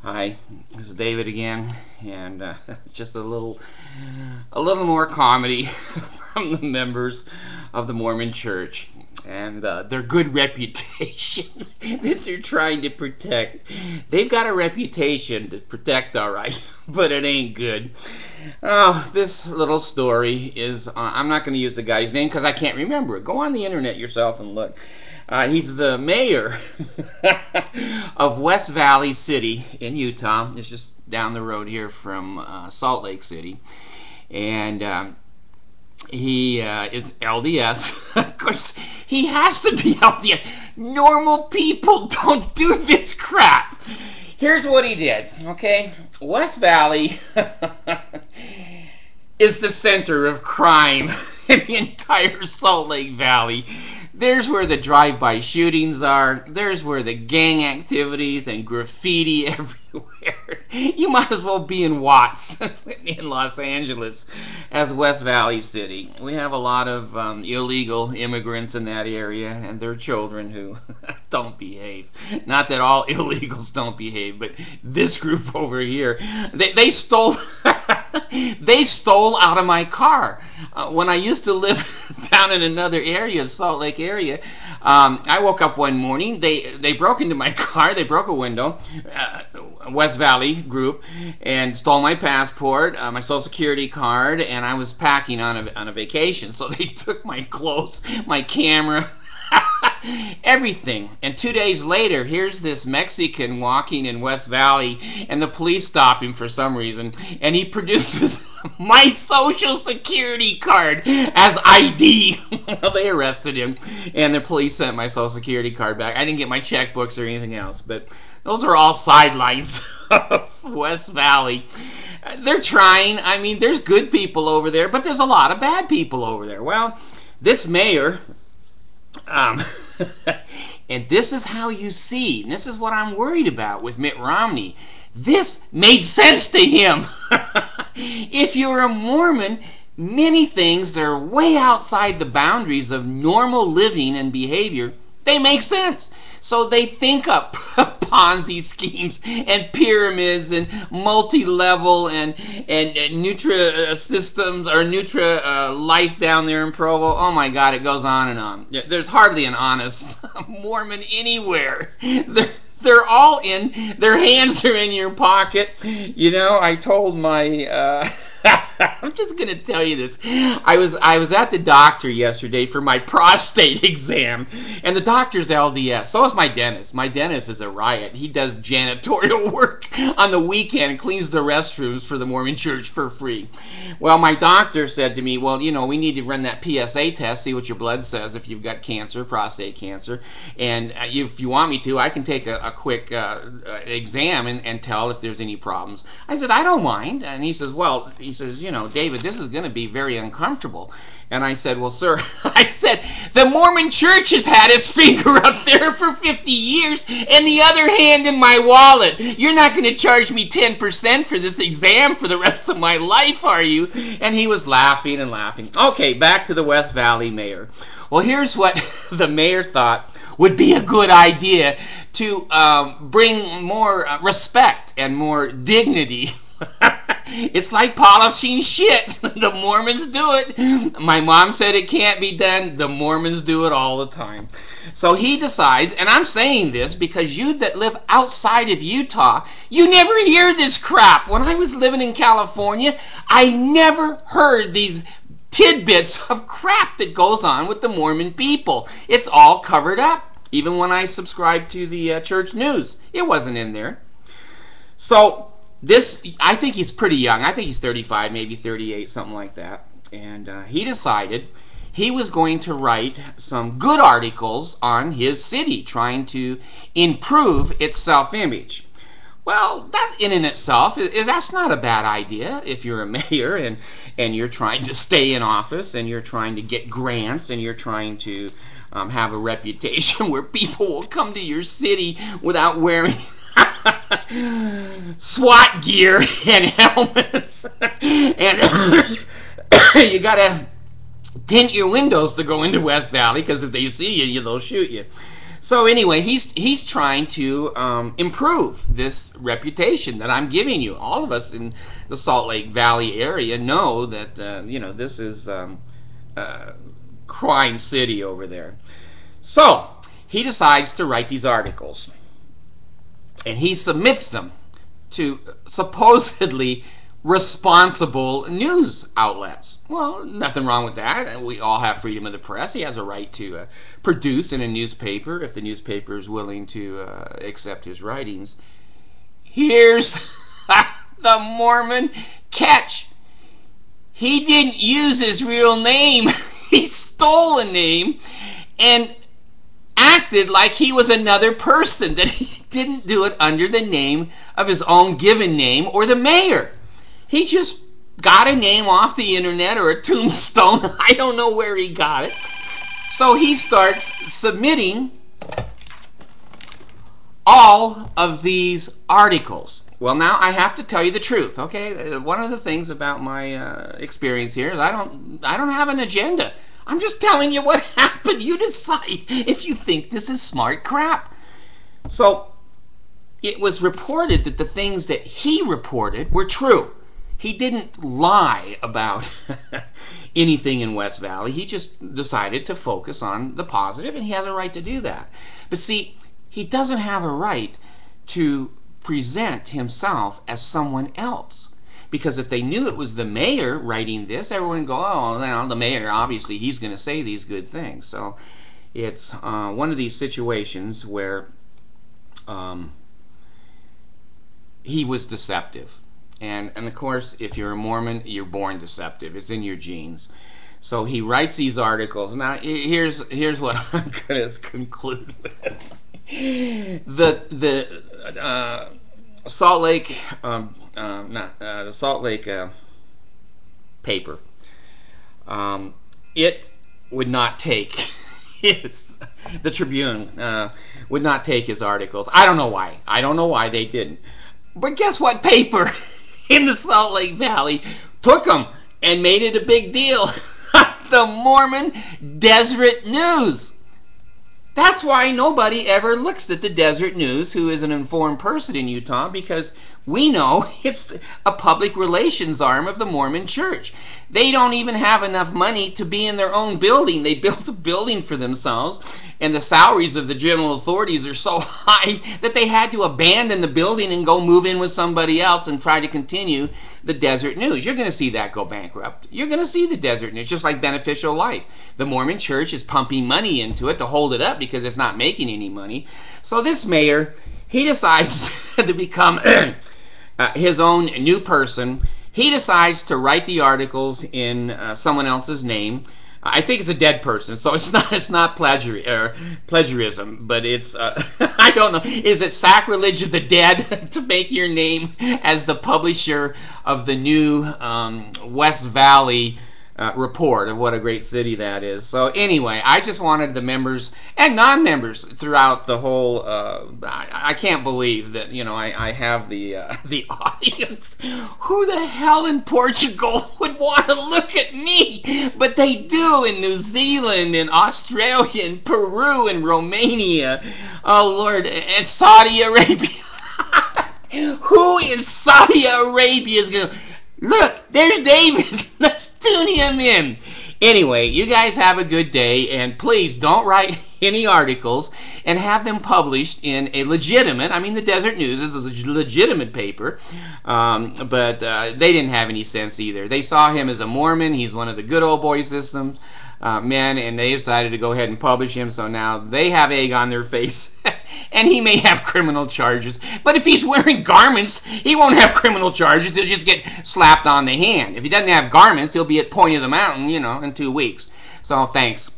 Hi, this is David again, and just a little more comedy from the members of the Mormon Church and their good reputation that they're trying to protect. They've got a reputation to protect, all right, but it ain't good. Oh, this little story is, I'm not going to use the guy's name because I can't remember it. Go on the internet yourself and look. He's the mayor of West Valley City in Utah. It's just down the road here from Salt Lake City. And he is LDS. Of course, he has to be LDS. Normal people don't do this crap. Here's what he did, okay? West Valley is the center of crime in the entire Salt Lake Valley. There's where the drive-by shootings are. There's where the gang activities and graffiti everywhere. You might as well be in Watts in Los Angeles as West Valley City. We have a lot of illegal immigrants in that area and their children who don't behave. Not that all illegals don't behave, but this group over here, they stole they stole out of my car. When I used to live down in another area, Salt Lake area, I woke up one morning. They broke into my car. They broke a window, West Valley group, and stole my passport, my social security card, and I was packing on a vacation. So they took my clothes, my camera, everything. And 2 days later, here's this Mexican walking in West Valley, and the police stop him for some reason, and he produces my social security card as ID. Well, they arrested him, and the police sent my social security card back. I didn't get my checkbooks or anything else, but those are all sidelines of West Valley. They're trying. I mean, there's good people over there, but there's a lot of bad people over there. Well, this mayor... and this is how you see, and this is what I'm worried about with Mitt Romney. This made sense to him. If you're a Mormon, many things that are way outside the boundaries of normal living and behavior, they make sense. So they think up Ponzi schemes and pyramids and multi-level and Nutra systems or Nutra life down there in Provo. Oh my God, it goes on and on. There's hardly an honest Mormon anywhere. They're all in, their hands are in your pocket. You know, I told my... I'm just going to tell you this. I was at the doctor yesterday for my prostate exam, and the doctor's LDS. So is my dentist. My dentist is a riot. He does janitorial work on the weekend, cleans the restrooms for the Mormon Church for free. Well, my doctor said to me, well, you know, we need to run that PSA test, see what your blood says if you've got cancer, prostate cancer. And if you want me to, I can take a quick exam and tell if there's any problems. I said, I don't mind. And he says, you know, David, this is going to be very uncomfortable. And I said, well, sir, I said, the Mormon Church has had its finger up there for 50 years and the other hand in my wallet. You're not going to charge me 10% for this exam for the rest of my life, are you? And he was laughing and laughing. Okay, back to the West Valley mayor. Well, here's what the mayor thought would be a good idea to bring more respect and more dignity. It's like polishing shit. The Mormons do it. My mom said it can't be done. The Mormons do it all the time. So he decides, and I'm saying this because you that live outside of Utah, you never hear this crap. When I was living in California, I never heard these tidbits of crap that goes on with the Mormon people. It's all covered up. Even when I subscribed to the church news, it wasn't in there. So... I think he's pretty young. I think he's 35, maybe 38, something like that. And he decided he was going to write some good articles on his city, trying to improve its self-image. Well, that in and itself, that's not a bad idea if you're a mayor and you're trying to stay in office and you're trying to get grants and you're trying to have a reputation where people will come to your city without wearing... SWAT gear and helmets, and you gotta tint your windows to go into West Valley because if they see you, they'll shoot you. So anyway, he's trying to improve this reputation that I'm giving you. All of us in the Salt Lake Valley area know that this is crime city over there. So he decides to write these articles, and he submits them to supposedly responsible news outlets. Well, nothing wrong with that. We all have freedom of the press. He has a right to produce in a newspaper if the newspaper is willing to accept his writings. Here's the Mormon catch. He didn't use his real name. He stole a name and acted like he was another person, that he didn't do it under the name of his own given name or the mayor. He just got a name off the internet or a tombstone. I don't know where he got it. So he starts submitting all of these articles. Well, now I have to tell you the truth, okay? One of the things about my experience here is I don't have an agenda. I'm just telling you what happened. You decide if you think this is smart crap. So it was reported that the things that he reported were true. He didn't lie about anything in West Valley. He just decided to focus on the positive, and he has a right to do that. But see, he doesn't have a right to present himself as someone else. Because if they knew it was the mayor writing this, everyone would go, oh, well, the mayor, obviously, he's going to say these good things. So it's one of these situations where he was deceptive. And of course, if you're a Mormon, you're born deceptive. It's in your genes. So he writes these articles. Now, here's what I'm going to conclude with. The Salt Lake, the Salt Lake paper, it would not take the Tribune would not take his articles. I don't know why. I don't know why they didn't. But guess what paper in the Salt Lake Valley took them and made it a big deal? The Mormon Deseret News. That's why nobody ever looks at the Deseret News who is an informed person in Utah, because we know it's a public relations arm of the Mormon Church. They don't even have enough money to be in their own building. They built a building for themselves, and the salaries of the general authorities are so high that they had to abandon the building and go move in with somebody else and try to continue the Deseret News. You're going to see that go bankrupt. You're going to see the Deseret News, just like Beneficial Life. The Mormon Church is pumping money into it to hold it up because it's not making any money. So this mayor, he decides to become his own new person. He decides to write the articles in someone else's name. I think it's a dead person, so it's not plagiarism, but it's I don't know. Is it sacrilege of the dead to make your name as the publisher of the new West Valley report of what a great city that is? So anyway, I just wanted the members and non-members throughout the whole. I can't believe that I have the audience. Who the hell in Portugal would want to look at me? But they do in New Zealand and Australia and Peru and Romania. Oh Lord, and Saudi Arabia. Who in Saudi Arabia is going to... Look, there's David. Let's tune him in. Anyway, you guys have a good day, and please don't write any articles and have them published in a legitimate, the Deseret News is a legitimate paper, but they didn't have any sense either. They saw him as a Mormon. He's one of the good old boy systems men, and they decided to go ahead and publish him, so now they have egg on their face. And he may have criminal charges. But if he's wearing garments, he won't have criminal charges. He'll just get slapped on the hand. If he doesn't have garments, he'll be at Point of the Mountain, in 2 weeks. So, thanks.